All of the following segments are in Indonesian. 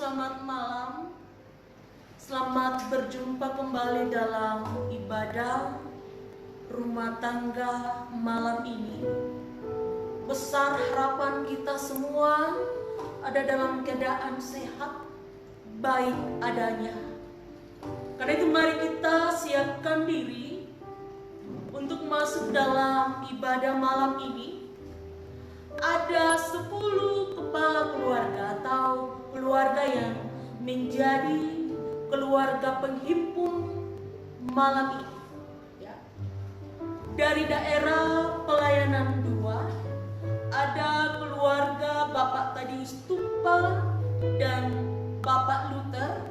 selamat malam. Selamat berjumpa kembali dalam ibadah rumah tangga malam ini. Besar harapan kita semua ada dalam keadaan sehat, baik adanya. Karena itu mari kita siapkan diri untuk masuk dalam ibadah malam ini. Ada 10 kepala keluarga atau keluarga yang menjadi keluarga penghimpun malam ini. Ya. Dari daerah pelayanan 2 ada keluarga Bapak Tadius Tupa dan Bapak Luther.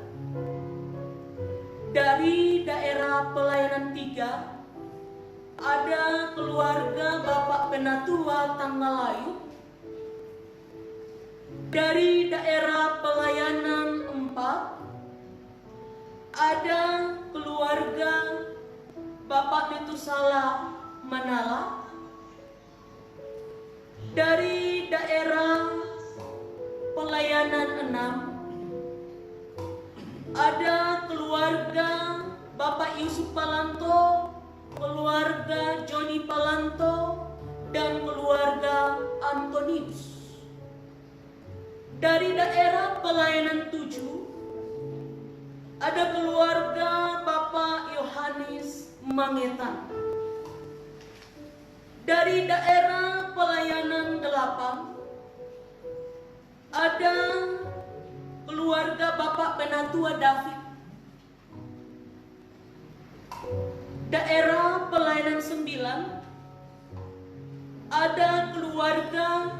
Dari daerah pelayanan 3 ada keluarga Bapak Penatua Tangalayu. Dari daerah pelayanan 4 ada keluarga Bapak Metusala Manala. Dari daerah pelayanan 6 ada keluarga Bapak Yusuf Palanto, keluarga Joni Palanto, dan keluarga Antonius. Dari daerah pelayanan 7 ada keluarga Bapak Yohanes Mangetan. Dari daerah pelayanan 8 ada keluarga Bapak Penatua David. Daerah pelayanan 9 ada keluarga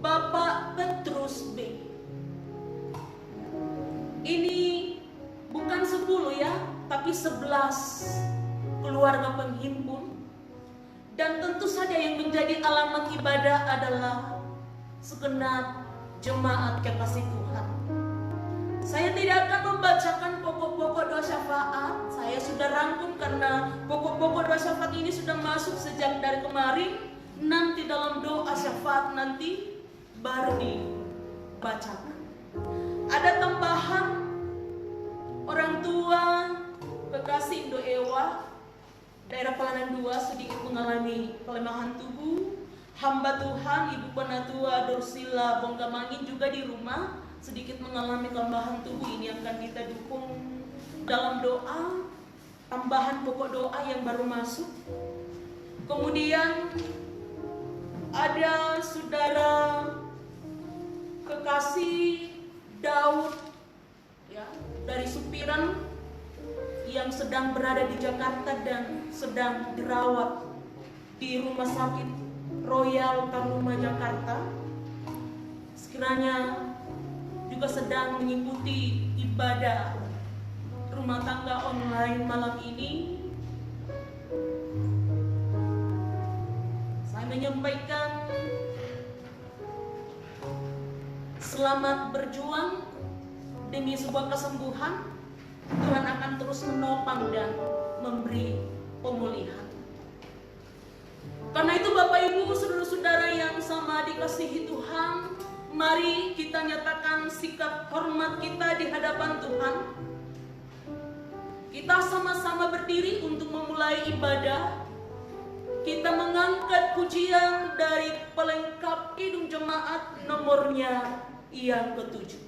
Bapak Petrus B. Ini bukan 10 ya, tapi 11 keluarga penghimpun. Dan tentu saja yang menjadi alamat ibadah adalah segenap jemaat kekasih Tuhan. Saya tidak akan membacakan pokok-pokok doa syafaat. Saya sudah rangkum karena pokok-pokok doa syafaat ini sudah masuk sejak dari kemarin. Nanti dalam doa syafaat nanti baru dibacakan. Ada tambahan orang tua kekasih Indo Ewa daerah pelayanan 2 sedikit mengalami kelemahan tubuh. Hamba Tuhan Ibu Penatua Dorsila Bongkamangin juga di rumah sedikit mengalami kelemahan tubuh. Ini akan kita dukung dalam doa, tambahan pokok doa yang baru masuk. Kemudian ada saudara kekasih Daud ya, dari Supiran yang sedang berada di Jakarta dan sedang dirawat di Rumah Sakit Royal Taruma Jakarta. Sekiranya juga sedang mengikuti ibadah rumah tangga online malam ini. Saya menyampaikan selamat berjuang demi sebuah kesembuhan. Tuhan akan terus menopang dan memberi pemulihan. Karena itu Bapak Ibu saudara-saudara yang sama dikasihi Tuhan, mari kita nyatakan sikap hormat kita di hadapan Tuhan. Kita sama-sama berdiri untuk memulai ibadah. Kita mengangkat pujian dari pelengkap Kidung Jemaat nomornya yang ke-7.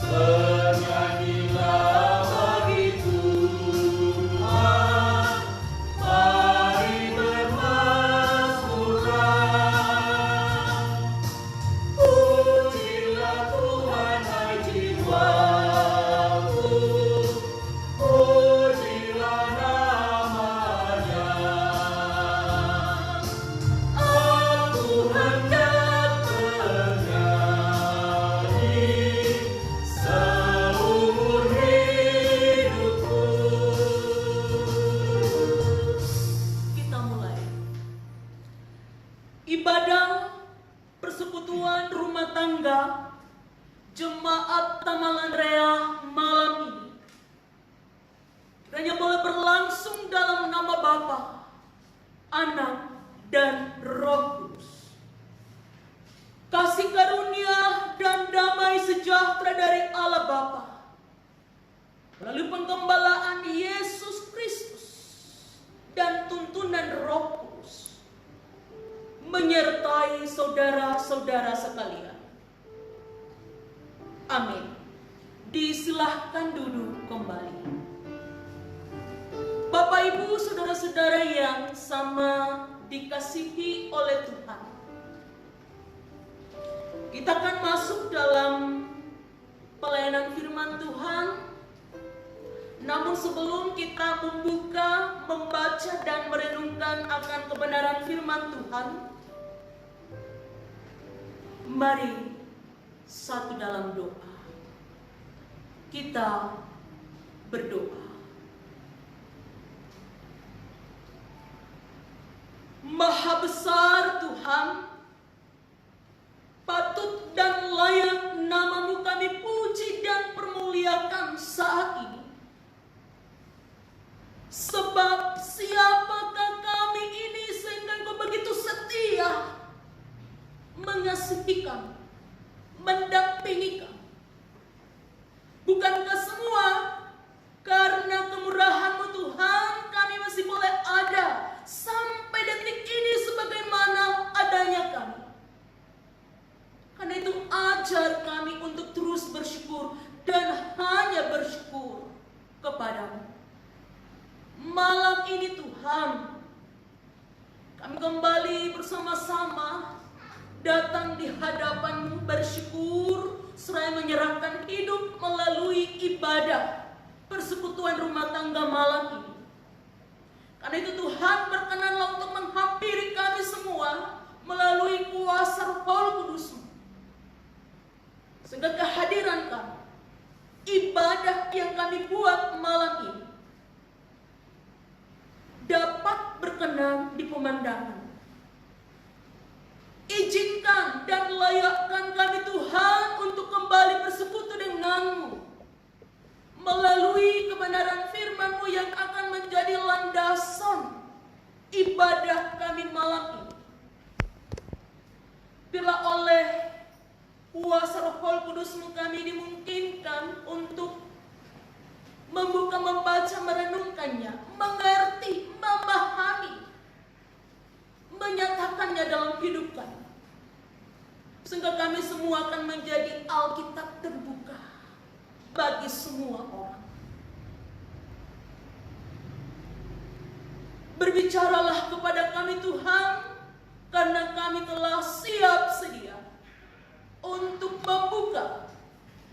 Bernyanyi ibadah persekutuan rumah tangga Jemaat Tamalan Rea malam ini kiranya boleh berlangsung dalam nama Bapa, Anak, dan Roh Kudus. Kasih karunia dan damai sejahtera dari Allah Bapa melalui penggembalaan Yesus Kristus dan tuntunan Roh Kudus menyertai saudara-saudara sekalian. Amin. Disilahkan duduk kembali. Bapak, Ibu, saudara-saudara yang sama dikasihi oleh Tuhan, kita akan masuk dalam pelayanan firman Tuhan. Namun sebelum kita membuka, membaca, dan merenungkan akan kebenaran firman Tuhan, mari satu dalam doa. Kita berdoa. Maha besar Tuhan, patut dan layak nama-Mu kami puji dan permuliakan saat ini. Sebab siapakah kami ini sehingga Engkau begitu setia mengasihi kami, mendampingi kami. Bukankah semua karena kemurahan-Mu Tuhan kami masih boleh ada sampai detik ini sebagaimana adanya kami. Karena itu ajar kami untuk terus bersyukur dan hanya bersyukur kepada-Mu. Malam ini Tuhan, kami kembali bersama-sama datang di hadapan-Mu bersyukur seraya menyerahkan hidup melalui ibadah persekutuan rumah tangga malam ini. Karena itu Tuhan, berkenanlah untuk menghampiri kami semua melalui kuasa Roh Kudus-Mu, sehingga kehadiran kami, ibadah yang kami buat malam ini dapat berkenan di pemandangan. Izinkan dan layakkan kami Tuhan untuk kembali bersekutu dengan-Mu melalui kebenaran firman-Mu yang akan menjadi landasan ibadah kami malam ini. Bila oleh kuasa Roh Kudus-Mu kami dimungkinkan untuk membuka, membaca, merenungkannya, mengerti, memahami, menyatakannya dalam hidup kami, sehingga kami semua akan menjadi Alkitab terbuka bagi semua orang. Berbicaralah kepada kami Tuhan, karena kami telah siap sedia untuk membuka,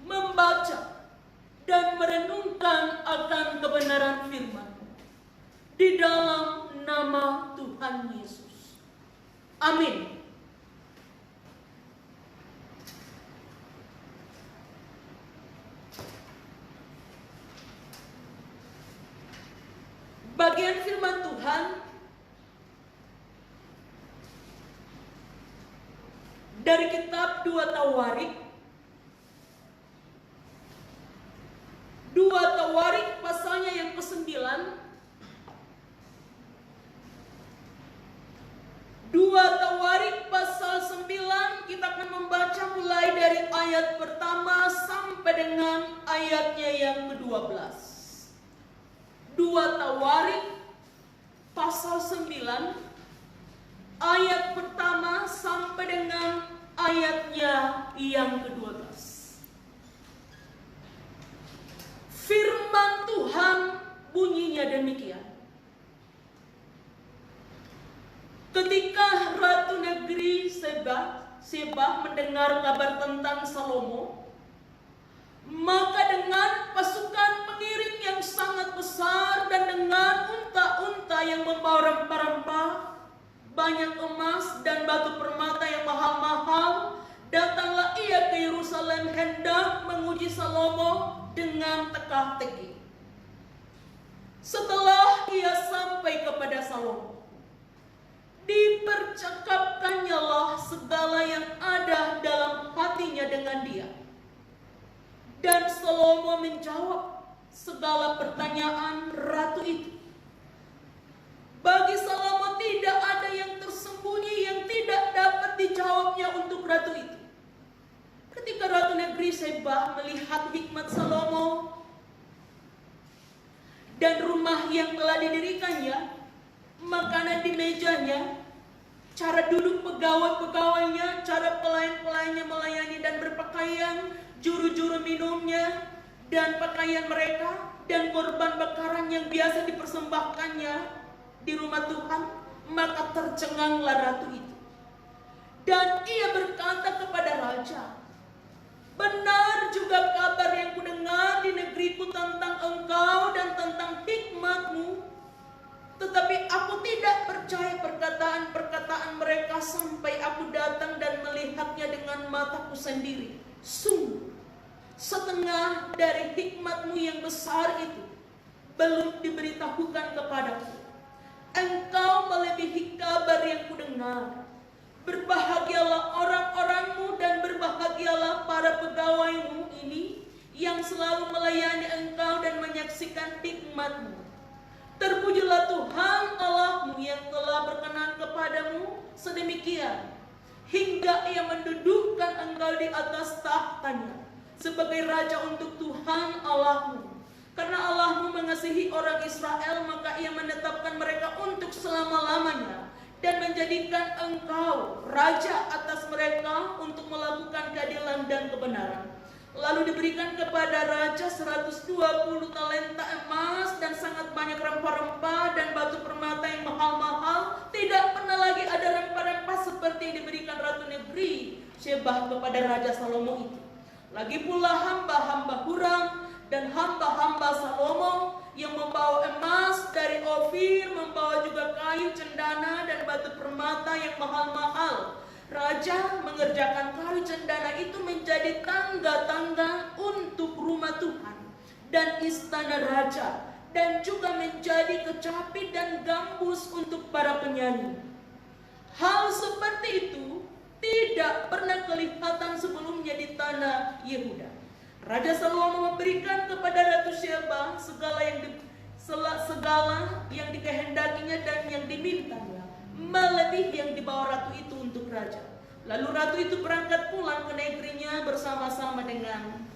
membaca, dan merenungkan akan kebenaran firman di dalam nama Tuhan Yesus. Amin. Bagian firman Tuhan dari kitab 2 Tawarik. 2 Tawarik pasalnya yang ke-9. 2 Tawarik pasal 9, kita akan membaca mulai dari ayat pertama sampai dengan ayatnya yang ke-12. 2 Tawarik pasal 9 ayat pertama sampai dengan ayatnya yang ke-12. Firman Tuhan bunyinya demikian. Ketika Ratu Negeri Seba mendengar kabar tentang Salomo, maka dengan pasukan pengiring yang sangat besar dan dengan unta-unta yang membawa rempah-rempah, banyak emas dan batu permata yang mahal-mahal, datanglah ia ke Yerusalem hendak menguji Salomo dengan teka-teki. Setelah ia sampai kepada Salomo, dipercakapkannya segala yang ada dalam hatinya dengan dia. Dan Salomo menjawab segala pertanyaan ratu itu. Bagi Salomo tidak ada yang tersembunyi yang tidak dapat dijawabnya untuk ratu itu. Ketika Ratu Negeri Sheba melihat hikmat Salomo dan rumah yang telah didirikannya, makanan di mejanya, cara duduk pegawai-pegawainya, cara pelayan-pelayannya melayani dan berpakaian, juru-juru minumnya dan pakaian mereka, dan korban bakaran yang biasa dipersembahkannya di rumah Tuhan, maka tercenganglah ratu itu. Dan ia berkata kepada raja, benar juga kabar yang kudengar di negeriku tentang engkau dan tentang hikmatmu, tetapi aku tidak percaya perkataan-perkataan mereka sampai aku datang dan melihatnya dengan mataku sendiri. Sungguh, setengah dari hikmatmu yang besar itu belum diberitahukan kepadaku. Engkau melebihi kabar yang kudengar. Berbahagialah orang-orangmu dan berbahagialah para pegawaimu ini yang selalu melayani engkau dan menyaksikan hikmatmu. Terpujilah Tuhan Allahmu yang telah berkenan kepadamu sedemikian, hingga ia mendudukkan engkau di atas tahtanya sebagai raja untuk Tuhan Allahmu. Karena Allahmu mengasihi orang Israel, maka ia menetapkan mereka untuk selama-lamanya dan menjadikan engkau raja atas mereka untuk melakukan keadilan dan kebenaran. Lalu diberikan kepada raja 120 talenta emas dan sangat banyak rempah-rempah dan batu permata yang mahal-mahal. Tidak pernah lagi ada rempah-rempah seperti yang diberikan Ratu Negeri Sheba kepada Raja Salomo itu. Lagi pula hamba-hamba Huram dan hamba-hamba Salomo yang membawa emas dari Ofir, membawa juga kayu cendana dan batu permata yang mahal-mahal. Raja mengerjakan kayu cendana itu menjadi tangga-tangga untuk rumah Tuhan dan istana raja, dan juga menjadi kecapi dan gambus untuk para penyanyi. Hal seperti itu tidak pernah kelihatan sebelumnya di tanah Yehuda. Raja Salomo memberikan kepada Ratu Sheba segala yang dikehendakinya dan yang dimintanya, melebihi yang dibawa ratu itu untuk raja. Lalu ratu itu berangkat pulang ke negerinya bersama-sama dengan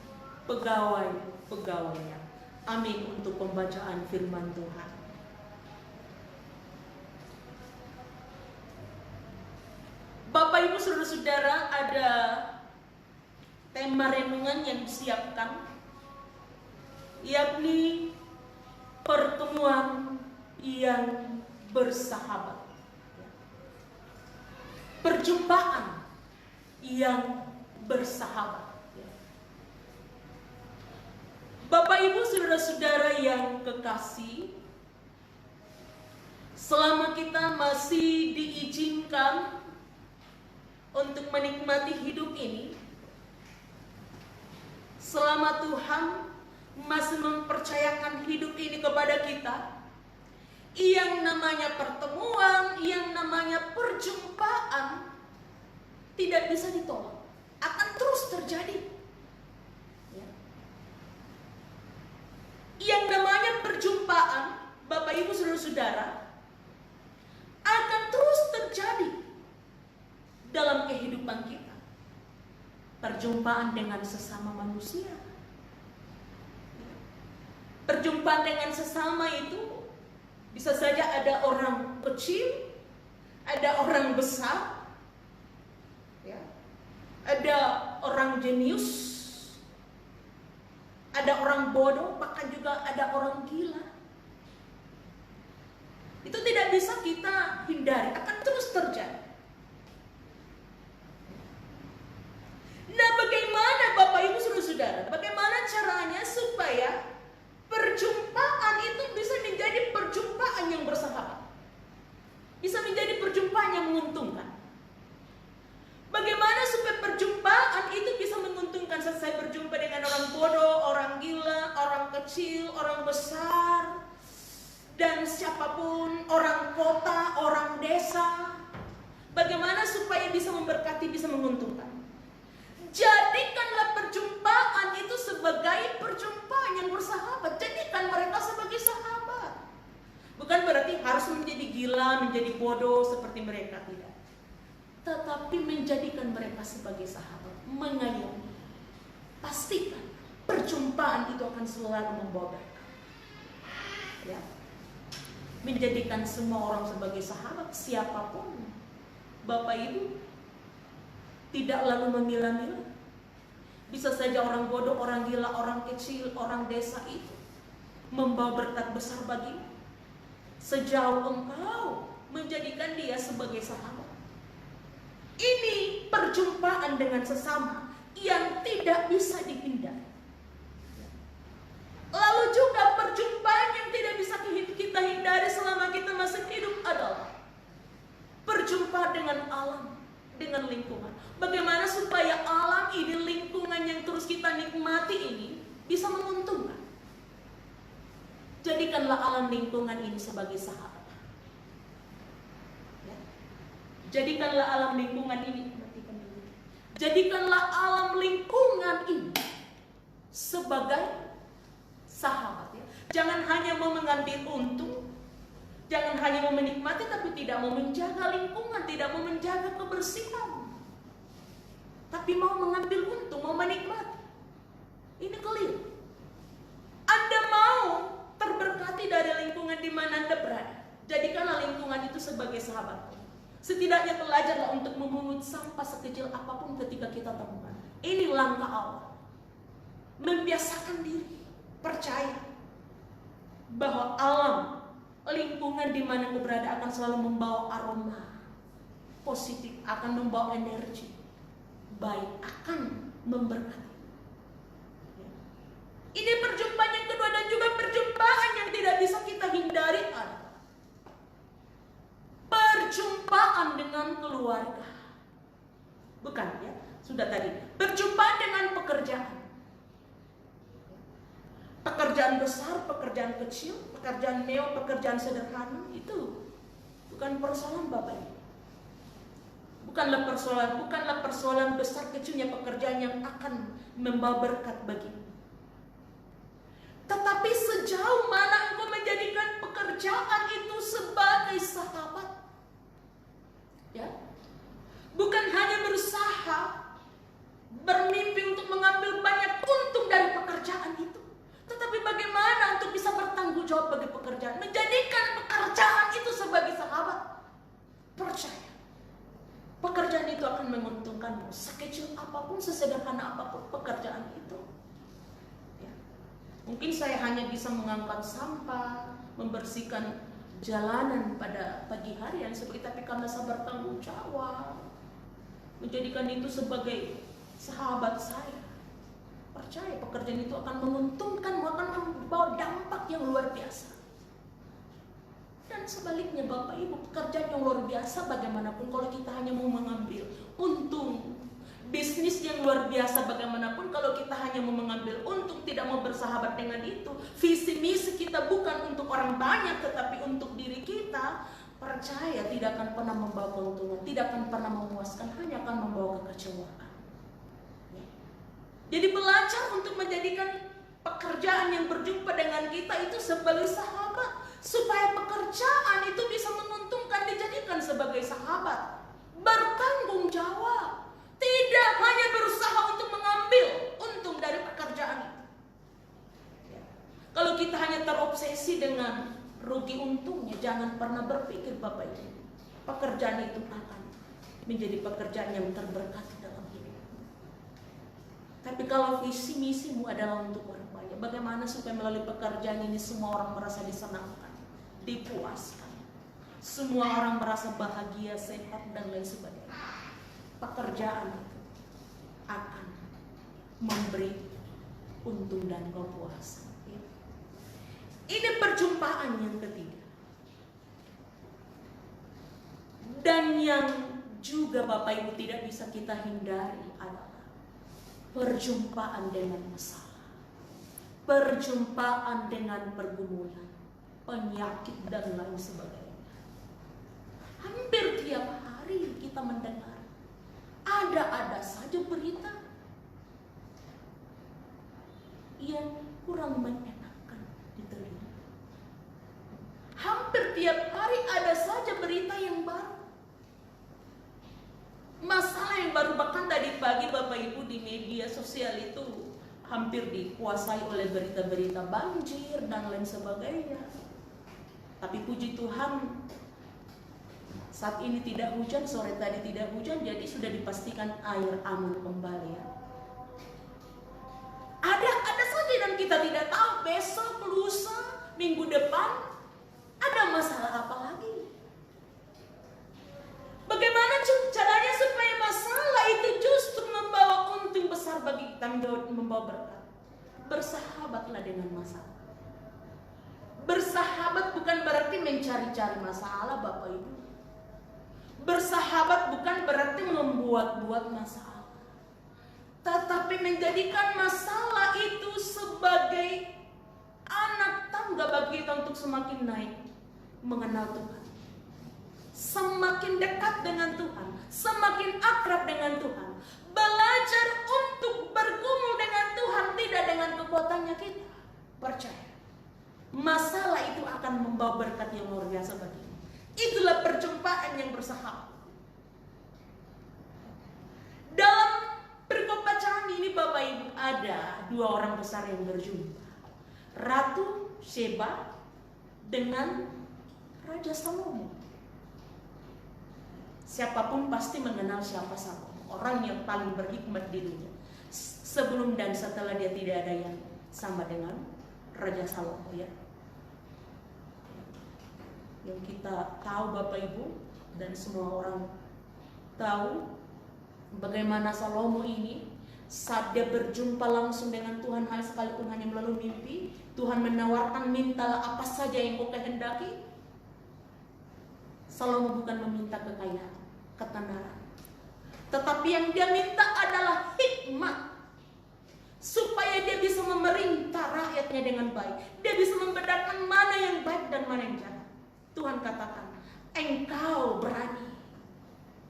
pegawai-pegawainya. Amin untuk pembacaan firman Tuhan. Bapak Ibu Saudara-saudara, ada tema renungan yang disiapkan, yakni pertemuan yang bersahabat. Perjumpaan yang bersahabat. Bapak Ibu Saudara-saudara yang kekasih, selama kita masih diizinkan untuk menikmati hidup ini, selama Tuhan masih mempercayakan hidup ini kepada kita, yang namanya pertemuan, yang namanya perjumpaan tidak bisa ditolak, akan terus terjadi. Yang namanya perjumpaan, Bapak Ibu Saudara-saudara, akan terus terjadi dalam kehidupan kita. Perjumpaan dengan sesama manusia, perjumpaan dengan sesama itu bisa saja ada orang kecil, ada orang besar, ya, ada orang jenius, ada orang bodoh, bahkan juga ada orang gila. Itu tidak bisa kita hindari, akan terus terjadi. Nah, bagaimana Bapak Ibu Saudara-saudara, bagaimana caranya supaya perjumpaan itu bisa menjadi perjumpaan yang bersahabat, bisa menjadi perjumpaan yang menguntungkan? Bagaimana supaya perjumpaan itu bisa menguntungkan? Saya berjumpa dengan orang bodoh, orang gila, orang kecil, orang besar, dan siapapun, orang kota, orang desa. Bagaimana supaya bisa memberkati, bisa menguntungkan? Jadikanlah perjumpaan itu sebagai perjumpaan yang bersahabat. Jadikan mereka sebagai sahabat. Bukan berarti harus menjadi gila, menjadi bodoh seperti mereka, tidak. Tetapi menjadikan mereka sebagai sahabat, mengayomi. Pastikan perjumpaan itu akan selalu membawa berkah. Ya. Menjadikan semua orang sebagai sahabat, siapapun. Bapak Ibu tidak lalu memilah-milah. Bisa saja orang bodoh, orang gila, orang kecil, orang desa itu membawa berkat besar bagimu. Sejauh engkau menjadikan dia sebagai sahabat. Ini perjumpaan dengan sesama yang tidak bisa dihindari. Lalu juga perjumpaan yang tidak bisa kita hindari selama kita masih hidup adalah perjumpaan dengan alam, dengan lingkungan. Bagaimana supaya alam ini, lingkungan yang terus kita nikmati ini bisa menguntungkan. Jadikanlah alam lingkungan ini sebagai sahabat. Ya. Jadikanlah alam lingkungan ini, jadikanlah alam lingkungan ini sebagai sahabat. Ya. Jangan hanya mau mengambil untung, jangan hanya mau menikmati, tapi tidak mau menjaga lingkungan, tidak mau menjaga kebersihan. Tapi mau mengambil untung, mau menikmati. Ini keliru. Anda mau terberkati dari lingkungan di mana Anda berada. Jadikanlah lingkungan itu sebagai sahabat. Setidaknya belajarlah untuk memungut sampah sekecil apapun ketika kita temukan. Ini langkah awal. Membiasakan diri, percaya bahwa alam, lingkungan di mana Anda berada akan selalu membawa aroma positif, akan membawa energi baik, akan memberkati. Ini perjumpaan yang kedua, dan juga perjumpaan yang tidak bisa kita hindari adalah perjumpaan dengan keluarga. Bukan ya, sudah tadi. Perjumpaan dengan pekerjaan. Pekerjaan besar, pekerjaan kecil, pekerjaan mewah, pekerjaan sederhana, itu bukan persoalan Bapak Ibu. Bukanlah persoalan besar kecilnya pekerjaan yang akan membawa berkat bagimu. Tetapi sejauh mana engkau menjadikan pekerjaan itu sebagai sahabat. Ya. Bukan hanya berusaha, bermimpi untuk mengambil banyak untung dari pekerjaan itu. Tetapi bagaimana untuk bisa bertanggung jawab bagi pekerjaan. Menjadikan pekerjaan itu sebagai sahabat. Percaya. Pekerjaan itu akan menguntungkanmu. Sekecil apapun, sesederhana apapun pekerjaan itu. Ya. Mungkin saya hanya bisa mengangkat sampah, membersihkan jalanan pada pagi hari yang seperti, tapi karena saya bertanggung jawab, menjadikan itu sebagai sahabat saya. Percaya pekerjaan itu akan menguntungkanmu, akan membawa dampak yang luar biasa. Dan sebaliknya Bapak Ibu, pekerjaan yang luar biasa bagaimanapun kalau kita hanya mau mengambil untung, bisnis yang luar biasa bagaimanapun kalau kita hanya mau mengambil untung, tidak mau bersahabat dengan itu, visi misi kita bukan untuk orang banyak tetapi untuk diri kita, percaya tidak akan pernah membawa keuntungan, tidak akan pernah memuaskan, hanya akan membawa kekecewaan. Jadi belajar untuk menjadikan pekerjaan yang berjumpa dengan kita itu sebagai sahabat, supaya pekerjaan itu bisa menguntungkan, dijadikan sebagai sahabat. Bertanggung jawab, tidak hanya berusaha untuk mengambil untung dari pekerjaan itu. Kalau kita hanya terobsesi dengan rugi untungnya, jangan pernah berpikir Bapak Ibu, pekerjaan itu akan menjadi pekerjaan yang terberkati dalam hidup. Tapi kalau visi misimu adalah untuk orang banyak, bagaimana supaya melalui pekerjaan ini semua orang merasa disenangkan, dipuaskan, semua orang merasa bahagia, sehat, dan lain sebagainya. Pekerjaan itu akan memberi untung dan kepuasan. Ini perjumpaan yang ketiga. Dan yang juga Bapak Ibu tidak bisa kita hindari adalah perjumpaan dengan masalah, perjumpaan dengan pergumulan, penyakit, dan lain sebagainya. Hampir tiap hari kita saja berita yang kurang mengenakan di telinga. Hampir tiap hari ada saja berita yang baru. Masalah yang baru, bahkan tadi pagi Bapak Ibu di media sosial itu hampir dikuasai oleh berita-berita banjir dan lain sebagainya. Tapi puji Tuhan, saat ini tidak hujan, sore tadi tidak hujan, jadi sudah dipastikan air aman kembali ya. Ada saja dan kita tidak tahu besok, lusa, minggu depan ada masalah apa lagi. Bagaimana caranya supaya masalah itu justru membawa untung besar bagi kita, membawa berkat? Bersahabatlah dengan masalah. Bersahabat bukan berarti mencari-cari masalah Bapak Ibu. Bersahabat bukan berarti membuat-buat masalah, tetapi menjadikan masalah itu sebagai anak tangga bagi kita untuk semakin naik mengenal Tuhan, semakin dekat dengan Tuhan, semakin akrab dengan Tuhan, belajar untuk bergumul dengan Tuhan, tidak dengan kekuatannya kita. Percaya, masalah itu akan membawa berkat yang luar biasa bagi kita. Itulah perjumpaan yang bersahabat. Dalam perikop bacaan ini Bapak Ibu ada dua orang besar yang berjumpa, Ratu Sheba dengan Raja Salomo. Siapapun pasti mengenal siapa Salomo, orang yang paling berhikmat di dunia. Sebelum dan setelah dia tidak ada yang sama dengan Raja Salomo ya. Yang kita tahu Bapak Ibu dan semua orang tahu bagaimana Salomo ini saat dia berjumpa langsung dengan Tuhan, hanya sekalipun hanya melalui mimpi, Tuhan menawarkan, mintalah apa saja yang kau kehendaki. Salomo bukan meminta kekayaan, ketenaran, tetapi yang dia minta adalah hikmat, supaya dia bisa memerintah rakyatnya dengan baik. Dia bisa membedakan mana yang baik dan mana yang jahat. Tuhan katakan, engkau berani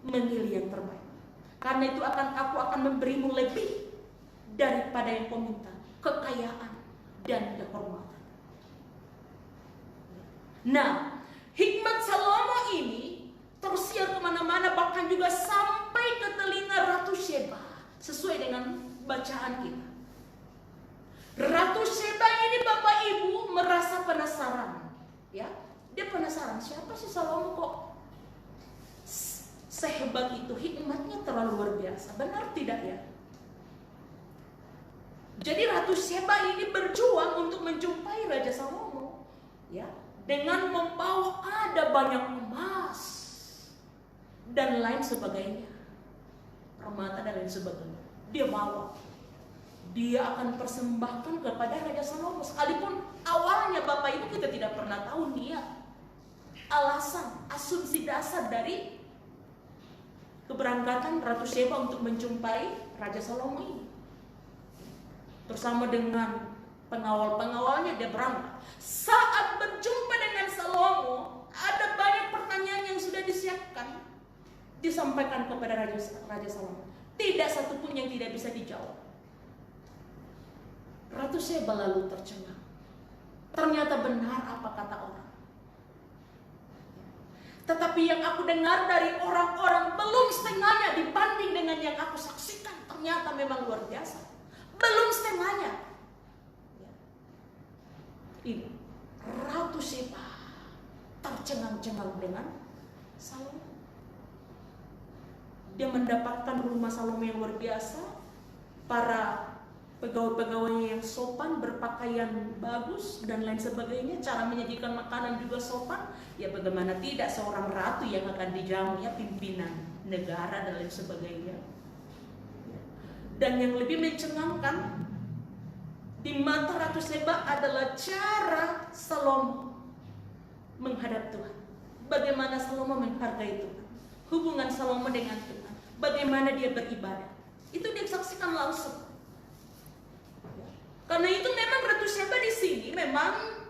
memilih yang terbaik, karena itu aku akan memberimu lebih daripada yang kau minta, kekayaan dan kehormatan. Nah, hikmat Salomo ini tersiar kemana-mana, bahkan juga sampai ke telinga Ratu Sheba, sesuai dengan bacaan kita. Ratu Sheba ini Bapak Ibu merasa penasaran, ya. Dia penasaran, siapa sih Salomo kok sehebat itu, hikmatnya terlalu luar biasa, benar tidak ya? Jadi Ratu Sheba ini berjuang untuk menjumpai Raja Salomo, ya, dengan membawa ada banyak emas dan lain sebagainya, permata dan lain sebagainya. Dia bawa, dia akan persembahkan kepada Raja Salomo. Sekalipun awalnya Bapak Ibu kita tidak pernah tahu niat, alasan, asumsi dasar dari keberangkatan Ratu Sheba untuk menjumpai Raja Salomo ini. Bersama dengan pengawal-pengawalnya dia berangkat. Saat berjumpa dengan Salomo, ada banyak pertanyaan yang sudah disiapkan, disampaikan kepada Raja Salomo. Tidak satu pun yang tidak bisa dijawab. Ratu Sheba lalu tercengang. Ternyata benar apa kata orang. Tetapi yang aku dengar dari orang-orang belum setengahnya dibanding dengan yang aku saksikan. Ternyata memang luar biasa. Belum setengahnya. Ini Ratu Sheba tercengang-cengang dengan Salomo. Dia mendapatkan rumah Salomo yang luar biasa. Para pegawai-pegawainya yang sopan, berpakaian bagus dan lain sebagainya, cara menyajikan makanan juga sopan. Ya bagaimana tidak seorang ratu yang akan dijamu, ya, pimpinan negara dan lain sebagainya. Dan yang lebih mencengangkan di mata Ratu Sheba adalah cara Salomo menghadap Tuhan. Bagaimana Salomo menghargai Tuhan, hubungan Salomo dengan Tuhan, bagaimana dia beribadah. Itu dia saksikan langsung. Karena itu memang Ratu Sheba di sini memang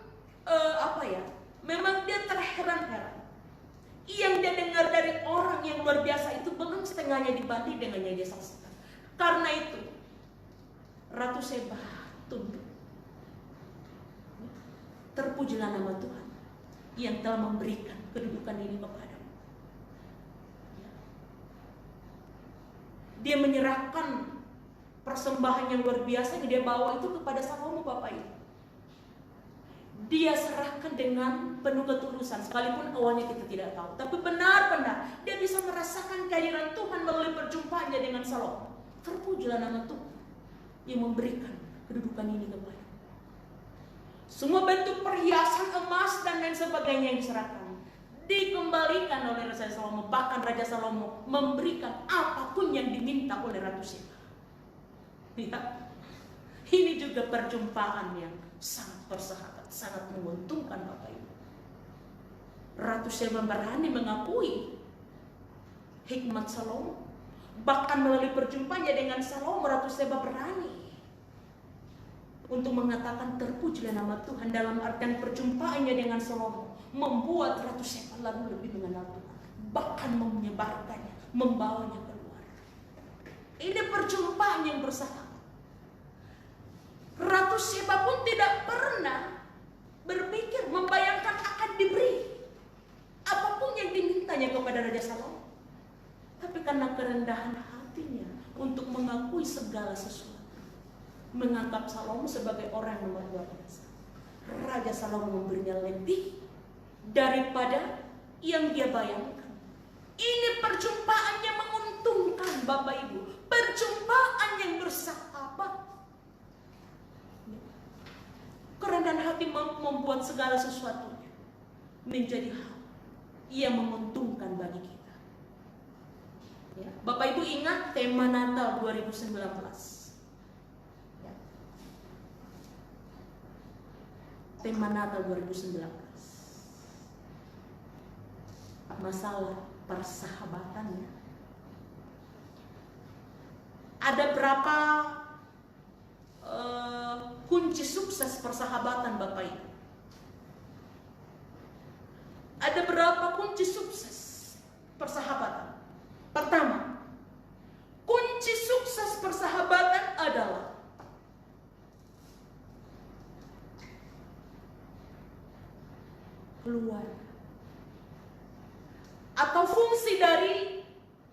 memang dia terheran-heran. Yang dia dengar dari orang yang luar biasa itu belum setengahnya dibanding dengan yang dia saksikan. Karena itu Ratu Seba tunduk. Terpujilah nama Tuhan yang telah memberikan kedudukan ini kepadamu. Dia menyerahkan persembahan yang luar biasa yang dia bawa itu kepada Salomo, Bapak Ibu. Dia serahkan dengan penuh ketulusan, sekalipun awalnya kita tidak tahu. Tapi benar-benar dia bisa merasakan kehadiran Tuhan melalui perjumpaannya dengan Salomo. Terpujilah nama Tuhan yang memberikan kedudukan ini kepada. Semua bentuk perhiasan emas dan lain sebagainya yang diserahkan dikembalikan oleh Raja Salomo. Bahkan Raja Salomo memberikan apapun yang diminta oleh Ratu Seba. Ya. Ini juga perjumpaan yang sangat bersahabat, sangat menguntungkan Bapak Ibu. Ratu Seba berani mengakui hikmat Salomo. Bahkan melalui perjumpaannya dengan Salomo, Ratu Seba berani untuk mengatakan terpujilah nama Tuhan. Dalam artian perjumpaannya dengan Salomo membuat Ratu Seba lalu lebih mengenal Tuhan, bahkan menyebarkannya, membawanya keluar. Ini perjumpaan yang bersahabat. Ratu Seba pun tidak pernah berpikir, membayangkan akan diberi apapun yang dimintanya kepada Raja Salomo. Tapi karena kerendahan hatinya untuk mengakui segala sesuatu, menganggap Salomo sebagai orang yang luar biasa, Raja Salomo memberinya lebih daripada yang dia bayangkan. Ini perjumpaan yang menguntungkan Bapak Ibu, perjumpaan yang bersahabat. Kerendahan hati membuat segala sesuatunya menjadi hal yang menguntungkan bagi kita. Ya. Bapak Ibu ingat tema Natal 2019. Ya. Tema Natal 2019. Masalah persahabatannya. Ada berapa kunci sukses persahabatan Bapak Ibu? Ada berapa kunci sukses persahabatan? Pertama, kunci sukses persahabatan adalah keluarga. Atau fungsi dari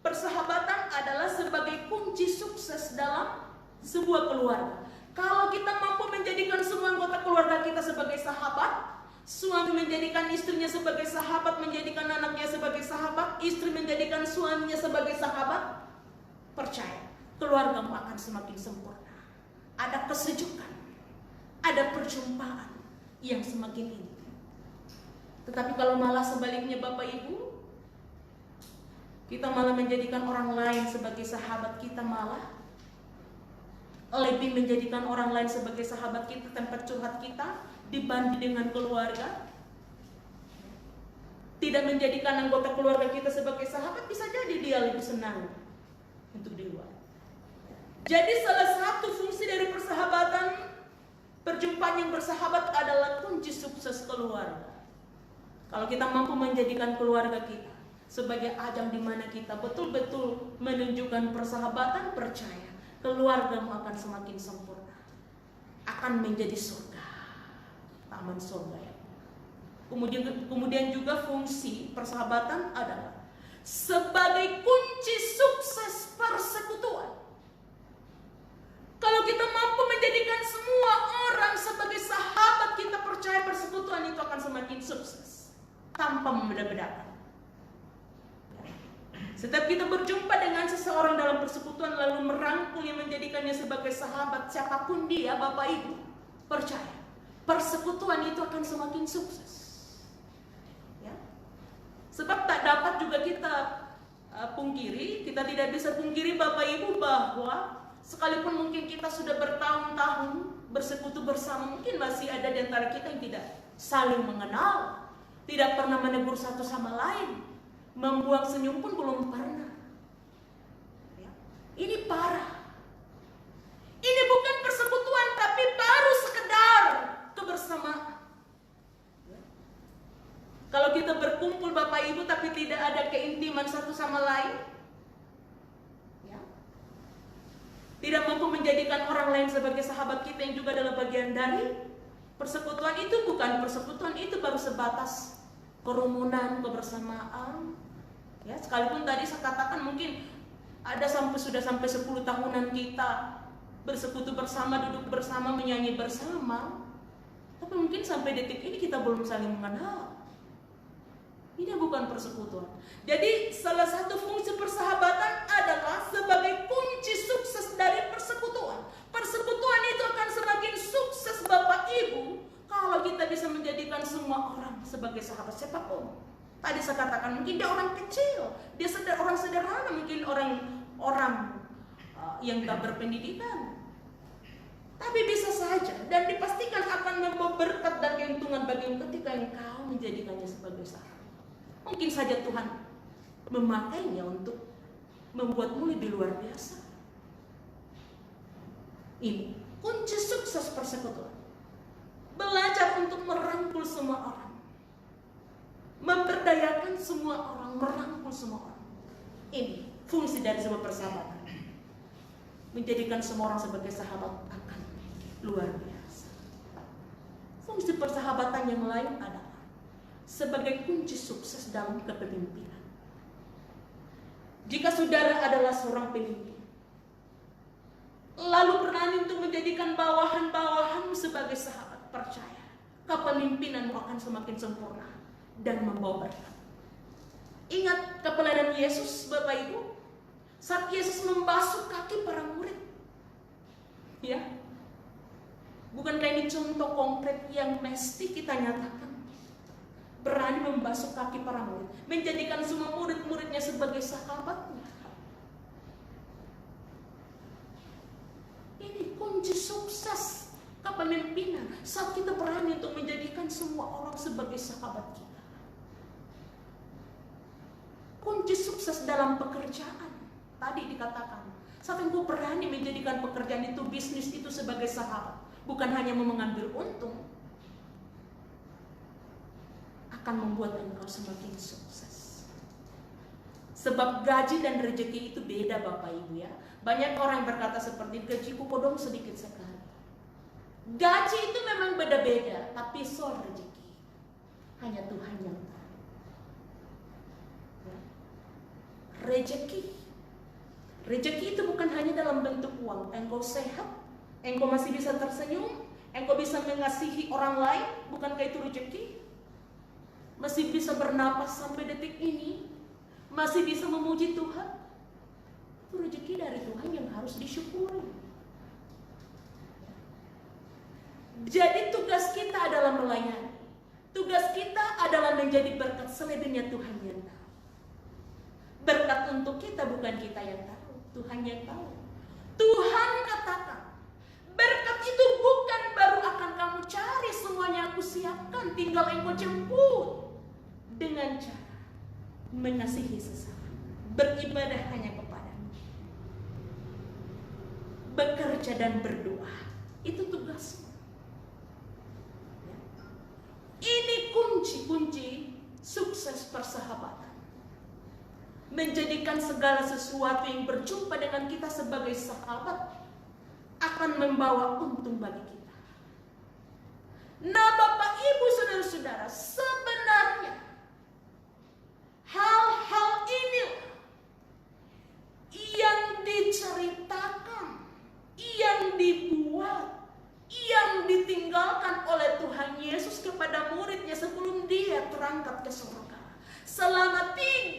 persahabatan adalah sebagai kunci sukses dalam sebuah keluarga. Kalau kita mampu menjadikan semua anggota keluarga kita sebagai sahabat, suami menjadikan istrinya sebagai sahabat, menjadikan anaknya sebagai sahabat, istri menjadikan suaminya sebagai sahabat, percaya, keluargamu akan semakin sempurna. Ada kesejukan, ada perjumpaan yang semakin intim. Tetapi kalau malah sebaliknya Bapak Ibu, kita malah menjadikan orang lain sebagai sahabat kita, malah lebih menjadikan orang lain sebagai sahabat kita, tempat curhat kita, dibanding dengan keluarga. Tidak menjadikan anggota keluarga kita sebagai sahabat, bisa jadi dia lebih senang untuk di luar. Jadi salah satu fungsi dari persahabatan, perjumpaan yang bersahabat adalah kunci sukses keluarga. Kalau kita mampu menjadikan keluarga kita sebagai ajang di mana kita betul-betul menunjukkan persahabatan, percaya, keluargamu akan semakin sempurna, akan menjadi surga, taman surga ya. Kemudian juga fungsi persahabatan adalah sebagai kunci sukses persekutuan. Kalau kita mampu menjadikan semua orang sebagai sahabat, kita percaya persekutuan itu akan semakin sukses tanpa membeda-bedakan. Setiap kita berjumpa dengan seseorang dalam persekutuan lalu merangkulnya, menjadikannya sebagai sahabat, siapapun dia, Bapak Ibu, percaya persekutuan itu akan semakin sukses. Ya. Sebab tak dapat juga kita pungkiri, kita tidak bisa pungkiri Bapak Ibu bahwa sekalipun mungkin kita sudah bertahun-tahun bersekutu bersama, mungkin masih ada di antara kita yang tidak saling mengenal, tidak pernah menegur satu sama lain, membuang senyum pun belum pernah. Ya. Ini parah. Ini bukan persekutuan, tapi baru sekedar kebersamaan. Ya. Kalau kita berkumpul Bapak Ibu tapi tidak ada keintiman satu sama lain, ya, tidak mampu menjadikan orang lain sebagai sahabat kita yang juga adalah bagian dari persekutuan. Itu bukan persekutuan, itu baru sebatas kerumunan, kebersamaan. Ya, sekalipun tadi saya katakan mungkin ada sudah sampai 10 tahunan kita bersekutu bersama, duduk bersama, menyanyi bersama, tapi mungkin sampai detik ini kita belum saling mengenal. Ini bukan persekutuan. Jadi salah satu fungsi persahabatan adalah sebagai kunci sukses dari persekutuan. Persekutuan itu akan semakin sukses Bapak Ibu kalau kita bisa menjadikan semua orang sebagai sahabat siapapun. Tadi saya katakan mungkin dia orang kecil, dia orang sederhana, mungkin orang yang tak berpendidikan. Tapi bisa saja dan dipastikan akan membawa berkat dan keuntungan bagimu ketika engkau menjadikannya sebagai sahabat. Mungkin saja Tuhan memakainya untuk membuatmu lebih luar biasa. Ini kunci sukses persekutuan. Belajar untuk merangkul semua orang, memberdayakan semua orang, merangkul semua orang. Ini fungsi dari sebuah persahabatan. Menjadikan semua orang sebagai sahabat akan luar biasa. Fungsi persahabatan yang lain adalah sebagai kunci sukses dalam kepemimpinan. Jika saudara adalah seorang pemimpin, lalu berani untuk menjadikan bawahan-bawahanmu sebagai sahabat, percaya kepemimpinanmu akan semakin sempurna dan membawa berkat. Ingat kepelainan Yesus, Bapak Ibu, saat Yesus membasuh kaki para murid. Ya, bukankah ini contoh konkret yang mesti kita nyatakan? Berani membasuh kaki para murid, menjadikan semua murid-muridnya sebagai sahabatnya. Ini kunci sukses kepemimpinan, saat kita berani untuk menjadikan semua orang sebagai sahabat kita. Kunci sukses dalam pekerjaan, tadi dikatakan, saat engkau berani menjadikan pekerjaan itu, bisnis itu sebagai sahabat, bukan hanya mengambil untung, akan membuat engkau semakin sukses. Sebab gaji dan rezeki itu beda Bapak Ibu ya. Banyak orang yang berkata seperti, gajiku kodong sedikit sekali. Gaji itu memang beda-beda, tapi soal rezeki hanya Tuhan yang tahu. Ya. Rezeki itu bukan hanya dalam bentuk uang. Engkau sehat, engkau masih bisa tersenyum, engkau bisa mengasihi orang lain, bukankah itu rezeki? Masih bisa bernapas sampai detik ini, masih bisa memuji Tuhan, itu rezeki dari Tuhan yang harus disyukuri. Jadi tugas kita adalah melayani. Tugas kita adalah menjadi berkat, selebihnya Tuhan yang tahu. Berkat untuk kita bukan kita yang tahu, Tuhan yang tahu. Tuhan katakan, berkat itu bukan baru akan kamu cari, semuanya aku siapkan, tinggal engkau jemput. Dengan cara mengasihi sesama, beribadah hanya kepada-Mu, bekerja dan berdoa, itu tugasmu. Ini kunci-kunci sukses persahabatan. Menjadikan segala sesuatu yang berjumpa dengan kita sebagai sahabat akan membawa untung bagi kita. Nah Bapak Ibu Saudara-saudara, sebenarnya hal-hal inilah yang diceritakan, yang dibuat, yang ditinggalkan oleh Tuhan Yesus kepada muridnya sebelum dia terangkat ke surga. Selama 3,5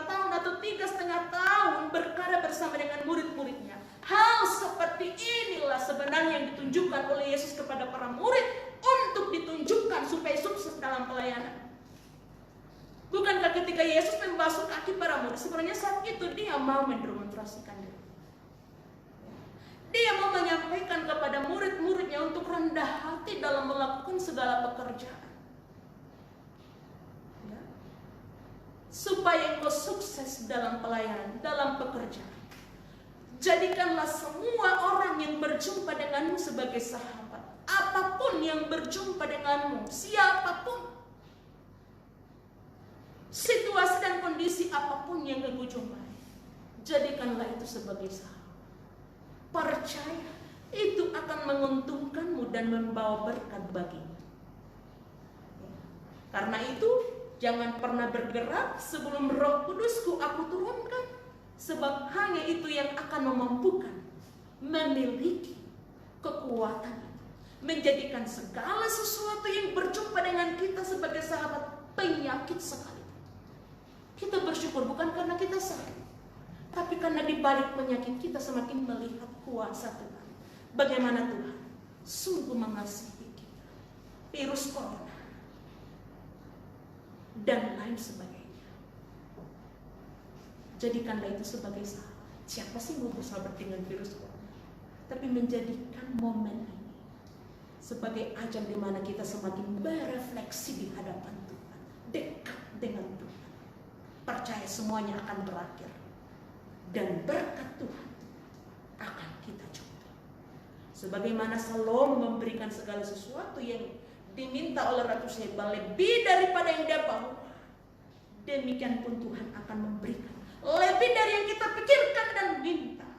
tahun atau 3,5 tahun berkarya bersama dengan murid-muridnya. Hal seperti inilah sebenarnya yang ditunjukkan oleh Yesus kepada para murid untuk ditunjukkan supaya sukses dalam pelayanan. Bukankah ketika Yesus membasuh kaki para murid, sebenarnya saat itu dia mau mendemonstrasikan diri. Dia mau menyampaikan kepada murid-muridnya untuk rendah hati dalam melakukan segala pekerjaan. Ya. Supaya engkau sukses dalam pelayanan, dalam pekerjaan. Jadikanlah semua orang yang berjumpa denganmu sebagai sahabat. Apapun yang berjumpa denganmu, siapapun, situasi dan kondisi apapun yang engkau jumpai, jadikanlah itu sebagai sahabat. percaya, itu akan menguntungkanmu dan membawa berkat bagimu. Karena itu, jangan pernah bergerak sebelum Roh Kudusku aku turunkan, sebab hanya itu yang akan memampukan, memiliki kekuatan, menjadikan segala sesuatu yang berjumpa dengan kita sebagai sahabat penyakit sekali. Kita bersyukur bukan karena kita sakit, tapi karena di balik penyakit kita semakin melihat kuasa Tuhan. Bagaimana Tuhan sungguh mengasihi kita. Virus corona dan lain sebagainya. Jadikanlah itu sebagai sahabat. Siapa sih mau bersahabat dengan virus corona? Tapi menjadikan momen ini sebagai ajang di mana kita semakin berefleksi di hadapan Tuhan, dekat dengan Tuhan. Percaya semuanya akan berakhir dan berkat Tuhan akan kita jumpa. Sebagaimana Salomo memberikan segala sesuatu yang diminta oleh Ratu Sheba lebih daripada yang dia bawa, demikian pun Tuhan akan memberikan lebih dari yang kita pikirkan dan minta,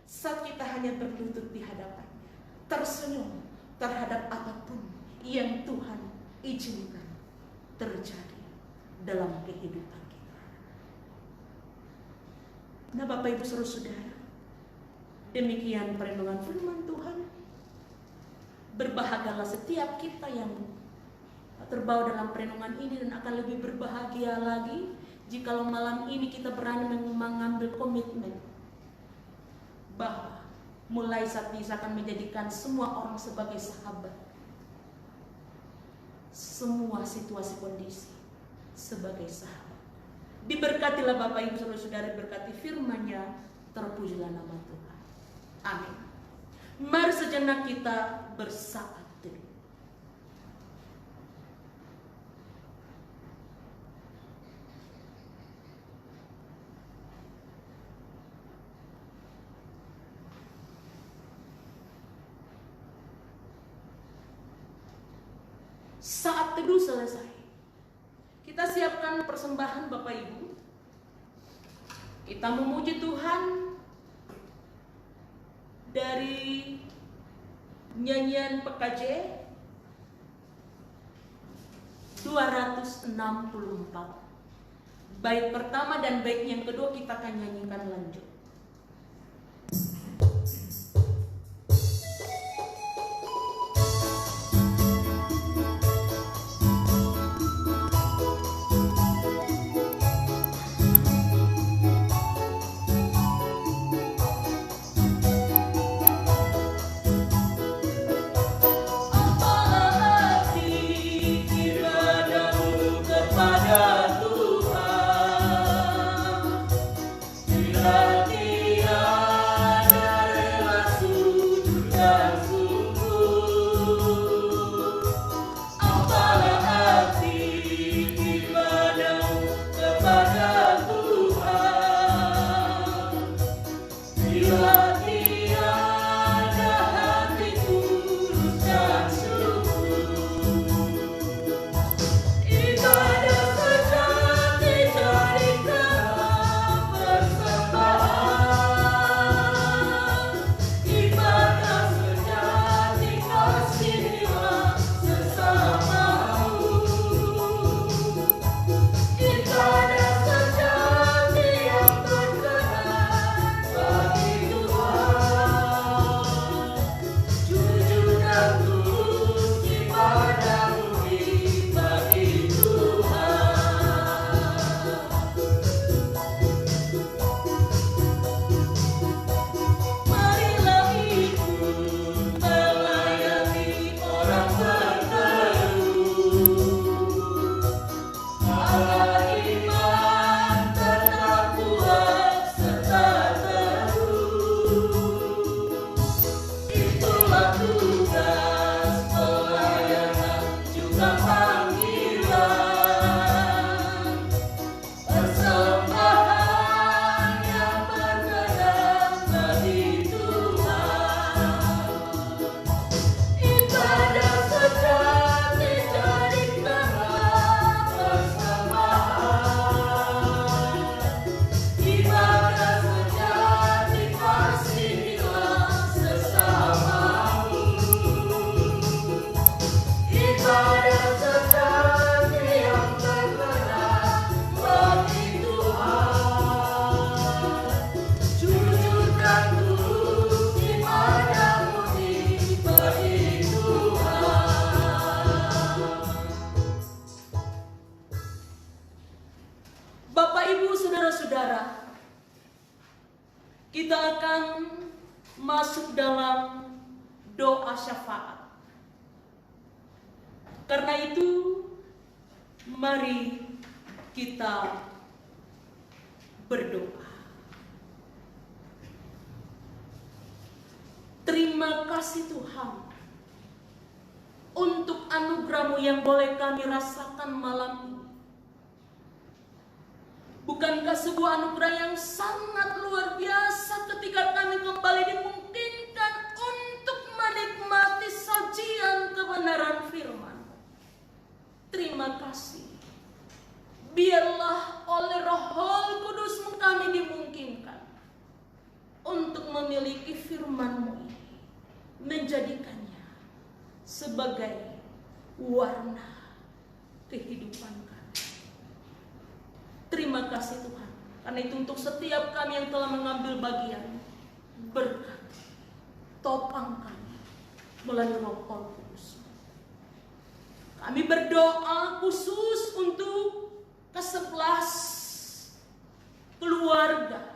saat kita hanya berlutut di hadapannya, tersenyum terhadap apapun yang Tuhan izinkan terjadi dalam kehidupan kita. Nah, Bapak Ibu Saudara, demikian perenungan firman Tuhan. Berbahagialah setiap kita yang terbawa dalam perenungan ini, dan akan lebih berbahagia lagi jikalau malam ini kita berani mengambil komitmen bahwa mulai saat ini akan menjadikan semua orang sebagai sahabat, semua situasi kondisi sebagai sahabat. Diberkatilah Bapak Ibu Saudara-saudara, berkati firman-Nya, terpujilah nama Tuhan. Amin. Mari sejenak kita bersaat teduh. Saat teduh selesai, kita siapkan persembahan Bapak Ibu. Kita memuji Tuhan dari nyanyian PKJ 264. Bait pertama dan bait yang kedua kita akan nyanyikan lanjut. Tuhan, bila kita akan masuk dalam doa syafaat. Karena itu, mari kita berdoa. Terima kasih Tuhan untuk anugerah-Mu yang boleh kami rasakan malam ini. Bukankah sebuah anugerah yang sangat luar biasa ketika kami kembali dimungkinkan untuk menikmati sajian kebenaran firman. Terima kasih. Biarlah oleh Roh Kudus-Mu kami dimungkinkan untuk memiliki firman-Mu ini, menjadikannya sebagai warna kehidupan kami. Terima kasih Tuhan. Karena itu untuk setiap kami yang telah mengambil bagian, berkati, topang kami melalui Roh Kudus. Kami berdoa khusus untuk ke-11 keluarga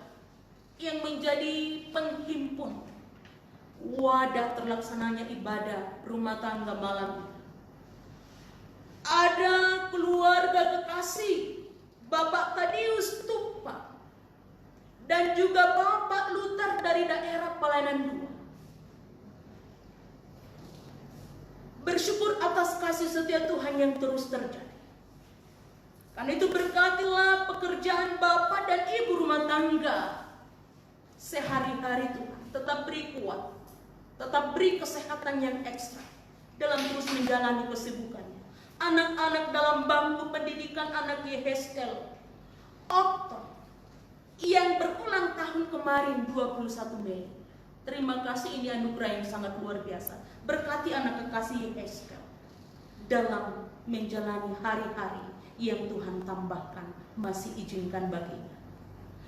yang menjadi penghimpun wadah terlaksananya ibadah rumah tangga malam ini. Ada keluarga kekasih Bapak Tadius Tupa dan juga Bapak Luther dari daerah Pelayanan 2. Bersyukur atas kasih setia Tuhan yang terus terjadi. Karena itu berkatilah pekerjaan Bapak dan Ibu rumah tangga sehari-hari Tuhan. Tetap beri kuat, tetap beri kesehatan yang ekstra dalam terus menjalani kesibukannya. Anak-anak dalam bangku pendidikan anak Yehezkel Okto yang berulang tahun kemarin 21 Mei. Terima kasih, ini anugerah yang sangat luar biasa. Berkati anak kekasih Yehezkel dalam menjalani hari-hari yang Tuhan tambahkan, masih izinkan baginya.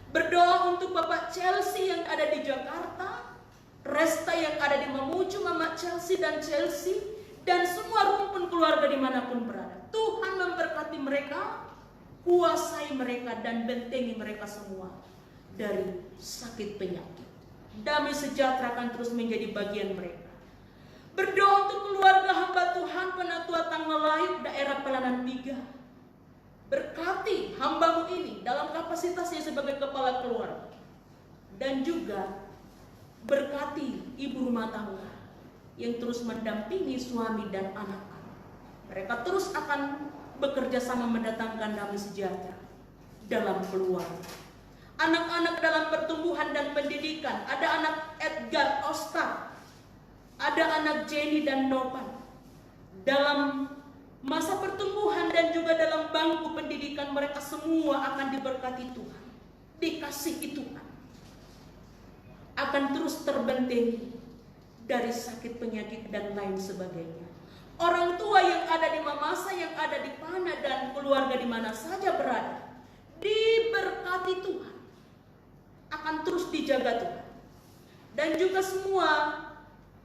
Berdoa untuk Bapak Chelsea yang ada di Jakarta, Resta yang ada di Mamuju, Mama Chelsea dan Chelsea, dan semua rumpun keluarga dimanapun berada. Tuhan memberkati mereka, kuasai mereka dan bentengi mereka semua dari sakit penyakit. Damai sejahtera akan terus menjadi bagian mereka. Berdoa untuk keluarga hamba Tuhan Penatua Tanggalayuk daerah Pelayanan 3. Berkati hamba-Mu ini dalam kapasitasnya sebagai kepala keluarga. Dan juga berkati ibu rumah tangga yang terus mendampingi suami dan anak-anak. Mereka terus akan bekerja sama mendatangkan damai sejahtera dalam keluarga. Anak-anak dalam pertumbuhan dan pendidikan. Ada anak Edgar Oscar, ada anak Jenny dan Nopan. Dalam masa pertumbuhan dan juga dalam bangku pendidikan, mereka semua akan diberkati Tuhan, dikasihi Tuhan, akan terus terbentengi dari sakit penyakit dan lain sebagainya. Orang tua yang ada di Mamasa, yang ada di Pana dan keluarga di mana saja berada, diberkati Tuhan, akan terus dijaga Tuhan. Dan juga semua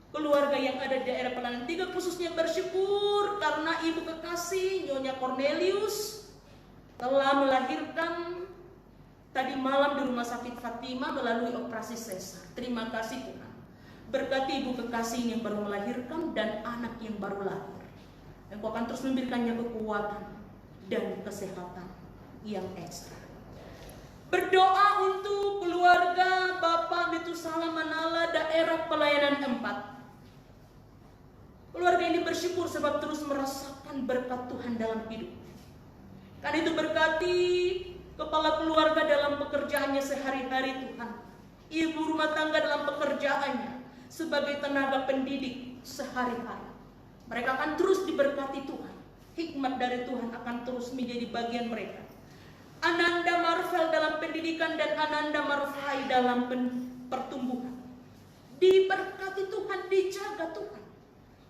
keluarga yang ada di daerah Pelayanan 3 khususnya bersyukur karena ibu kekasih Nyonya Cornelius telah melahirkan tadi malam di Rumah Sakit Fatima melalui operasi sesar. Terima kasih Tuhan. Berkati ibu kekasih yang baru melahirkan dan anak yang baru lahir. Engkau akan terus memberikannya kekuatan dan kesehatan yang ekstra. Berdoa untuk keluarga Bapak Metusala Manala daerah Pelayanan 4. Keluarga ini bersyukur sebab terus merasakan berkat Tuhan dalam hidup. Karena itu berkati kepala keluarga dalam pekerjaannya sehari-hari Tuhan. Ibu rumah tangga dalam pekerjaannya sebagai tenaga pendidik sehari-hari. Mereka akan terus diberkati Tuhan. Hikmat dari Tuhan akan terus menjadi bagian mereka. Ananda Marvel dalam pendidikan dan Ananda Marfai dalam pertumbuhan. Diberkati Tuhan, dijaga Tuhan.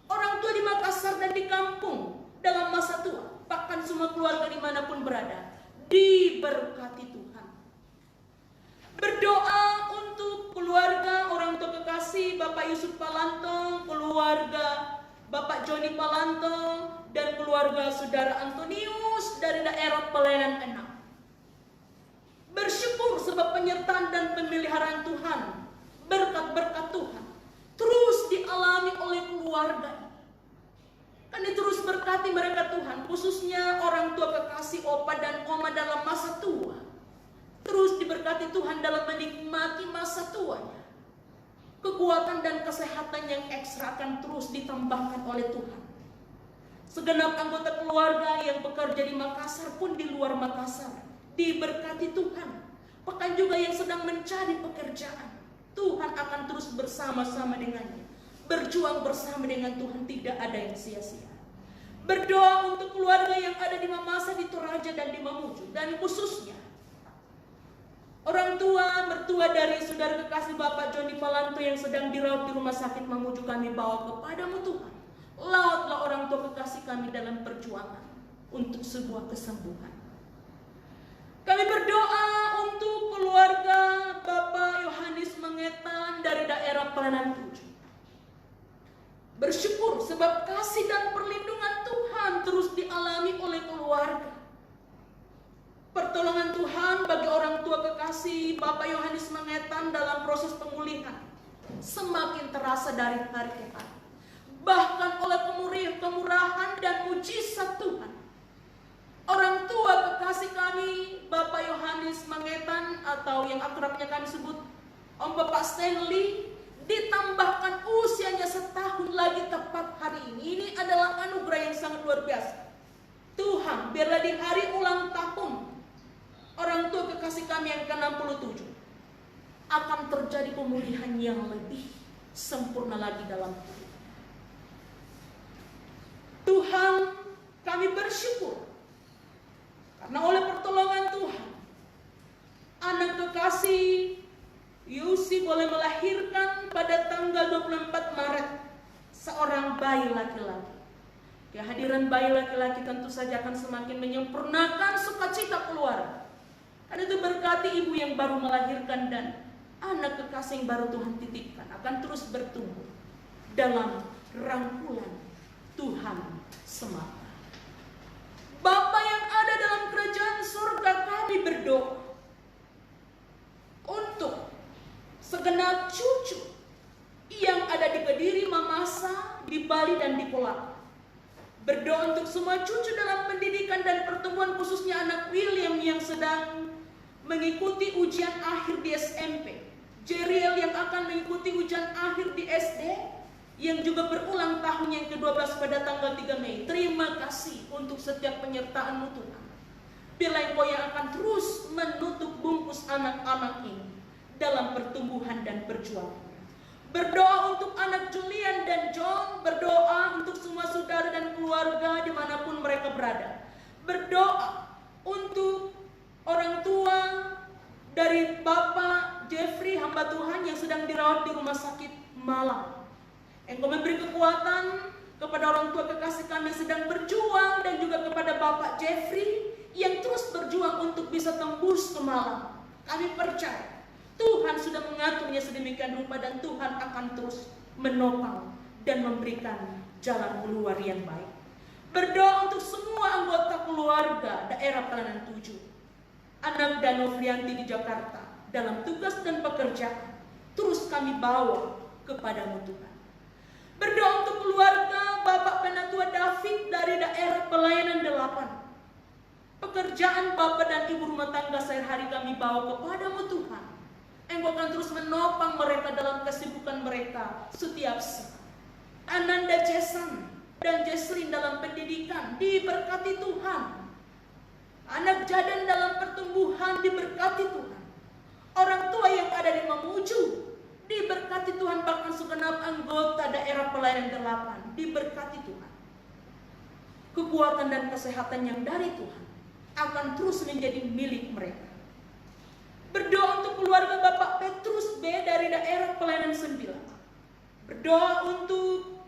Orang tua di Makassar dan di kampung dalam masa tua, bahkan semua keluarga dimanapun berada, diberkati Tuhan. Berdoa untuk keluarga orang tua kekasih Bapak Yusuf Palantong, keluarga Bapak Joni Palantong, dan keluarga Saudara Antonius dari daerah Pelayanan 6. Bersyukur sebab penyertaan dan pemeliharaan Tuhan khususnya orang tua kekasih opa dan oma dalam masa tua, terus diberkati Tuhan dalam menikmati masa tuanya. Kekuatan dan kesehatan yang ekstra akan terus ditambahkan oleh Tuhan. Segenap anggota keluarga yang bekerja di Makassar pun di luar Makassar diberkati Tuhan. Bahkan juga yang sedang mencari pekerjaan, Tuhan akan terus bersama-sama dengannya. Berjuang bersama dengan Tuhan, tidak ada yang sia-sia. Berdoa untuk keluarga yang ada di Mamasa, di Toraja dan di Mamuju, dan khususnya orang tua, mertua dari saudara kekasih Bapak Joni Palanto yang sedang dirawat di rumah sakit Mamuju, kami bawa kepadamu Tuhan. Lautlah orang tua kekasih kami dalam perjuangan untuk sebuah kesembuhan. Kami berdoa untuk keluarga Bapak Yohanes Mengetan dari daerah Pelanan 7. Bersyukur sebab kasih dan perlindungan Tuhan terus dialami oleh keluarga. Pertolongan Tuhan bagi orang tua kekasih Bapak Yohanes Mengetan dalam proses pemulihan semakin terasa dari hari ke hari. Bahkan oleh kemurahan dan mujizat Tuhan, orang tua kekasih kami Bapak Yohanes Mengetan, atau yang akrabnya kami sebut Om Bapak Stanley, ditambahkan usianya setahun lagi tepat hari ini. Ini adalah anugerah yang sangat luar biasa. Tuhan, biarlah di hari ulang tahun orang tua kekasih kami yang ke-67 akan terjadi pemulihan yang lebih sempurna lagi dalam hidup. Tuhan, kami bersyukur karena oleh pertolongan Tuhan, anak kekasih Yusi boleh melahirkan pada tanggal 24 Maret seorang bayi laki-laki. Kehadiran bayi laki-laki tentu saja akan semakin menyempurnakan sukacita keluarga. Karena itu berkati ibu yang baru melahirkan dan anak kekasih yang baru Tuhan titipkan akan terus bertumbuh dalam rangkulan Tuhan semata. Bapa yang ada dalam kerajaan surga, kami berdoa untuk segenap cucu yang ada di Kediri, Mamasa, di Bali dan di Kolaka. Berdoa untuk semua cucu dalam pendidikan dan pertumbuhan, khususnya anak William yang sedang mengikuti ujian akhir di SMP, Jeriel yang akan mengikuti ujian akhir di SD, yang juga berulang tahun yang ke-12 pada tanggal 3 Mei. Terima kasih untuk setiap penyertaan-Mu Tuhan. Biarlah Engkau yang akan terus menutup bungkus anak-anak ini dalam pertumbuhan dan perjuangan. Berdoa untuk anak Julian dan John, berdoa untuk semua saudara dan keluarga dimanapun mereka berada. Berdoa untuk orang tua dari Bapak Jeffrey, hamba Tuhan yang sedang dirawat di rumah sakit Malang. Engkau memberi kekuatan kepada orang tua kekasih kami yang sedang berjuang, dan juga kepada Bapak Jeffrey yang terus berjuang untuk bisa tembus ke Malang. Kami percaya Tuhan sudah mengaturnya sedemikian rupa, dan Tuhan akan terus menopang dan memberikan jalan keluar yang baik. Berdoa untuk semua anggota keluarga daerah Pelanan 7, anak Danovrianti di Jakarta, dalam tugas dan pekerjaan, terus kami bawa kepadamu Tuhan. Berdoa untuk keluarga Bapak Penatua David dari daerah Pelayanan 8. Pekerjaan Bapak dan Ibu rumah tangga sehari-hari kami bawa kepadamu Tuhan. Engkau akan terus menopang mereka dalam kesibukan mereka setiap saat. Ananda Jason dan Jesslyn dalam pendidikan diberkati Tuhan. Anak Jaden dalam pertumbuhan diberkati Tuhan. Orang tua yang ada di Mamuju diberkati Tuhan, bahkan segenap anggota daerah Pelayanan 8 diberkati Tuhan. Kekuatan dan kesehatan yang dari Tuhan akan terus menjadi milik mereka. Berdoa untuk keluarga Bapak Petrus B dari daerah Pelayanan 9. Berdoa untuk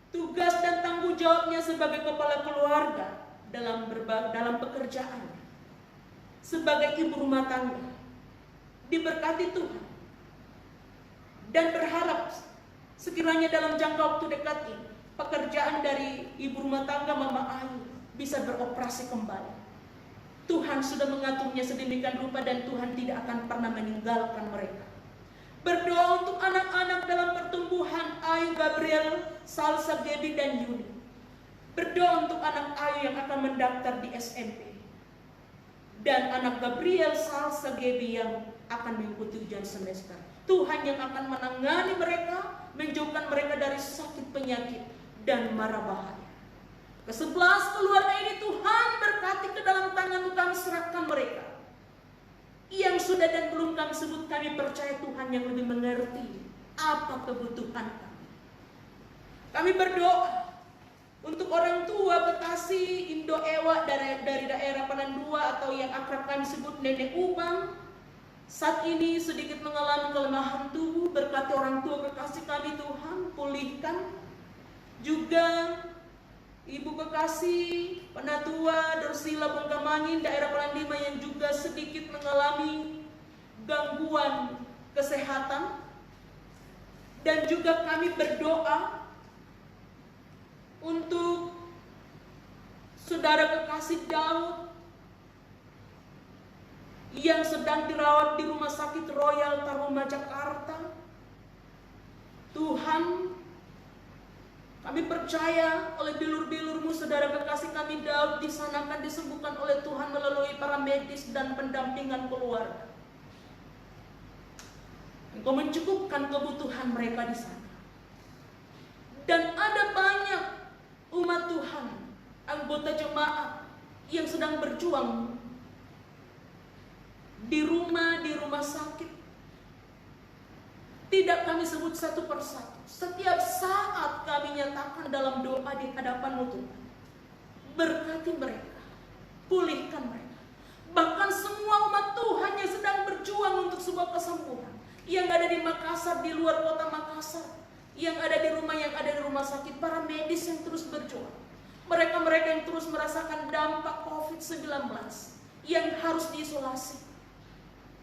tugas dan tanggung jawabnya sebagai kepala keluarga dalam pekerjaan, sebagai ibu rumah tangga. Diberkati Tuhan. Dan berharap sekiranya dalam jangka waktu dekat ini pekerjaan dari ibu rumah tangga Mama Ayu bisa beroperasi kembali. Tuhan sudah mengaturnya sedemikian rupa, dan Tuhan tidak akan pernah meninggalkan mereka. Berdoa untuk anak-anak dalam pertumbuhan, Ayu, Gabriel, Salsa, Gaby dan Yuni. Berdoa untuk anak Ayu yang akan mendaftar di SMP. Dan anak Gabriel Salsa Gebi yang akan mengikuti ujian semester. Tuhan yang akan menangani mereka, menjauhkan mereka dari sakit penyakit dan mara bahaya. Ke-11 keluarga ini Tuhan berkati, ke dalam tangan kami serahkan mereka. Yang sudah dan belum kami sebut, kami percaya Tuhan yang lebih mengerti apa kebutuhan kami. Kami berdoa untuk orang tua Bekasi, Indo Ewa dari daerah Panandua atau yang akrab kami sebut Nenek Ubang. Saat ini sedikit mengalami kelemahan tubuh, berkati orang tua kekasih kami Tuhan, pulihkan. Juga Ibu kekasih Penatua, Dorsila Bengkamangin, daerah Pelandima yang juga sedikit mengalami gangguan kesehatan. Dan juga kami berdoa untuk saudara kekasih Daud yang sedang dirawat di Rumah Sakit Royal Taruma Jakarta. Tuhan, kami percaya oleh bilur-bilur-Mu saudara kekasih kami Daud di sana akan disembuhkan oleh Tuhan melalui para medis dan pendampingan keluarga. Engkau mencukupkan kebutuhan mereka di sana. Dan ada banyak umat Tuhan, anggota jemaat yang sedang berjuang di rumah sakit. Tidak kami sebut satu persatu. Setiap saat kami nyatakan dalam doa di hadapan-Mu Tuhan. Berkati mereka, pulihkan mereka. Bahkan semua umat Tuhan yang sedang berjuang untuk sebuah kesembuhan, yang ada di Makassar, di luar kota Makassar, yang ada di rumah sakit, para medis yang terus berjuang. Mereka-mereka yang terus merasakan dampak COVID-19, yang harus diisolasi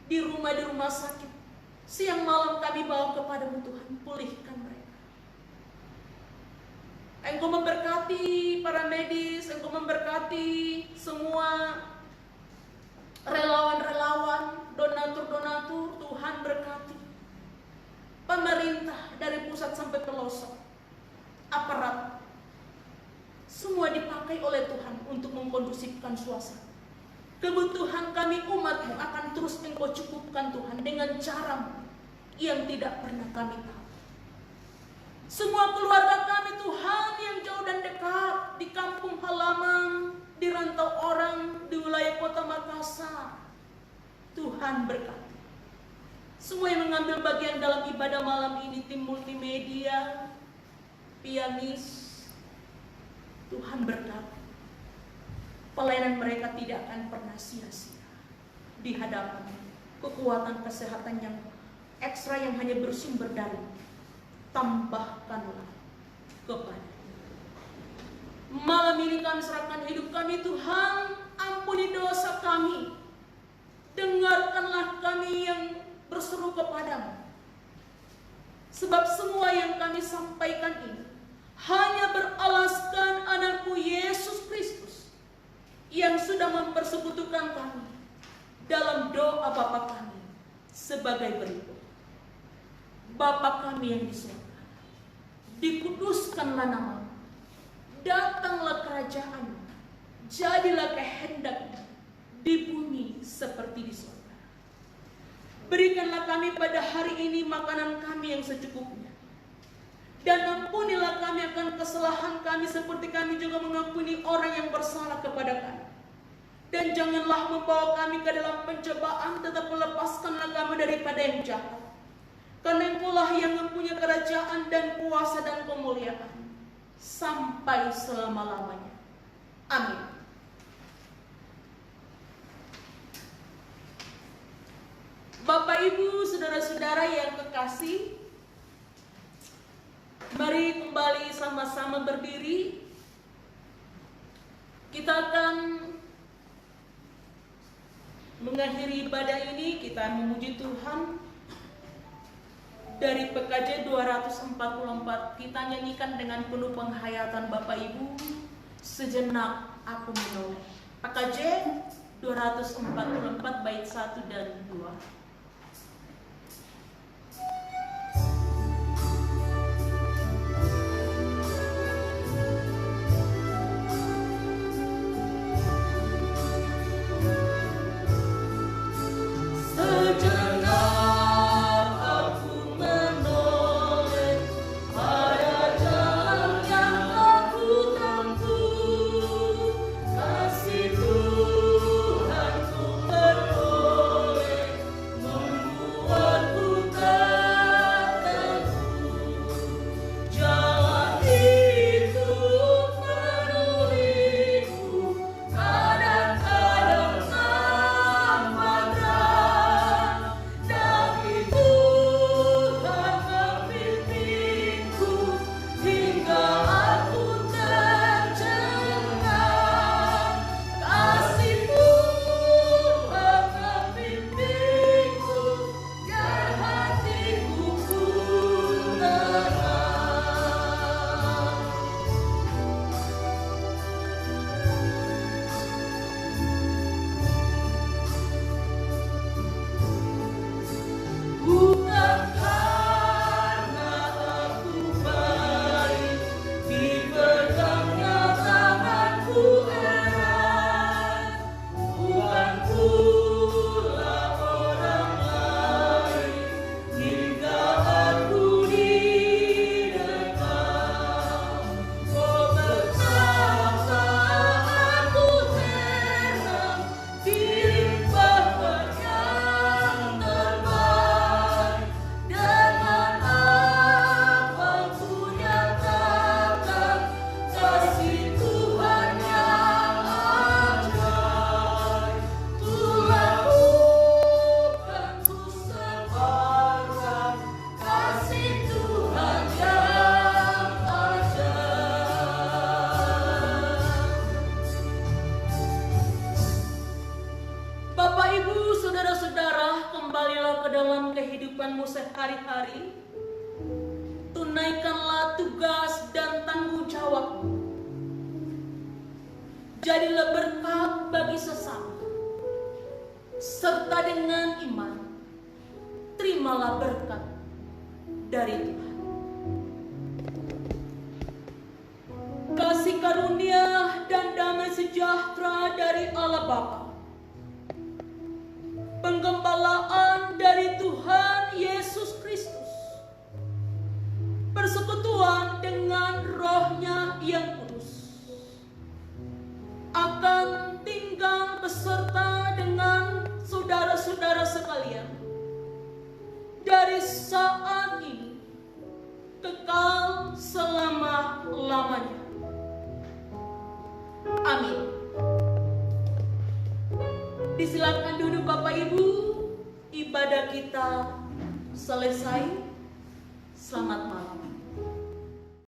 di rumah sakit. Siang malam kami bawa kepada-Mu Tuhan, pulihkan mereka. Engkau memberkati para medis, Engkau memberkati semua relawan-relawan, donatur-donatur. Tuhan berkati pemerintah dari pusat sampai pelosok, aparat, semua dipakai oleh Tuhan untuk mengkondusifkan suasana. Kebutuhan kami umat-Mu akan terus Engkau cukupkan Tuhan dengan cara-Mu yang tidak pernah kami tahu. Semua keluarga kami Tuhan yang jauh dan dekat, di kampung halaman, di rantau orang, di wilayah kota Makassar, Tuhan berkati. Semua yang mengambil bagian dalam ibadah malam ini, tim multimedia, pianis, Tuhan berkati. Pelayanan mereka tidak akan pernah sia-sia di hadapan kekuatan kesehatan yang ekstra yang hanya bersumber dari tambahkanlah kepada. Malam ini kami serahkan hidup kami Tuhan, ampuni dosa kami, dengarkanlah kami yang berseru kepadamu. Sebab semua yang kami sampaikan ini hanya beralaskan anakmu Yesus Kristus yang sudah mempersekutukan kami dalam doa Bapa kami sebagai berikut. Bapa kami yang di surga, dikuduskanlah namamu, datanglah kerajaan-Mu, jadilah kehendak-Mu di bumi seperti di surga. Berikanlah kami pada hari ini makanan kami yang secukupnya, dan ampunilah kami akan kesalahan kami seperti kami juga mengampuni orang yang bersalah kepada kami. Dan janganlah membawa kami ke dalam pencobaan, tetapi lepaskanlah kami daripada yang jahat. Karena Engkau-lah yang mempunyai kerajaan dan kuasa dan kemuliaan sampai selama-lamanya. Amin. Bapak, Ibu, saudara-saudara yang kekasih, mari kembali sama-sama berdiri. Kita akan mengakhiri ibadah ini, kita memuji Tuhan. Dari PKJ 244 kita nyanyikan dengan penuh penghayatan Bapak Ibu, sejenak aku menoleh. PKJ 244 bait 1 dan 2. kehidupanmu sehari-hari. Tunaikanlah tugas dan tanggung jawabmu. Jadilah berkat bagi sesama. Serta dengan iman, terimalah berkat dari Tuhan. Kasih karunia dan damai sejahtera dari Allah Bapa, penggembalaan dari Tuhan Yesus Kristus, persekutuan dengan Roh-Nya yang kudus, akan tinggal beserta dengan saudara-saudara sekalian dari saat ini kekal selama-lamanya. Amin. Disilakan duduk Bapak Ibu, ibadah kita selesai. Selamat malam.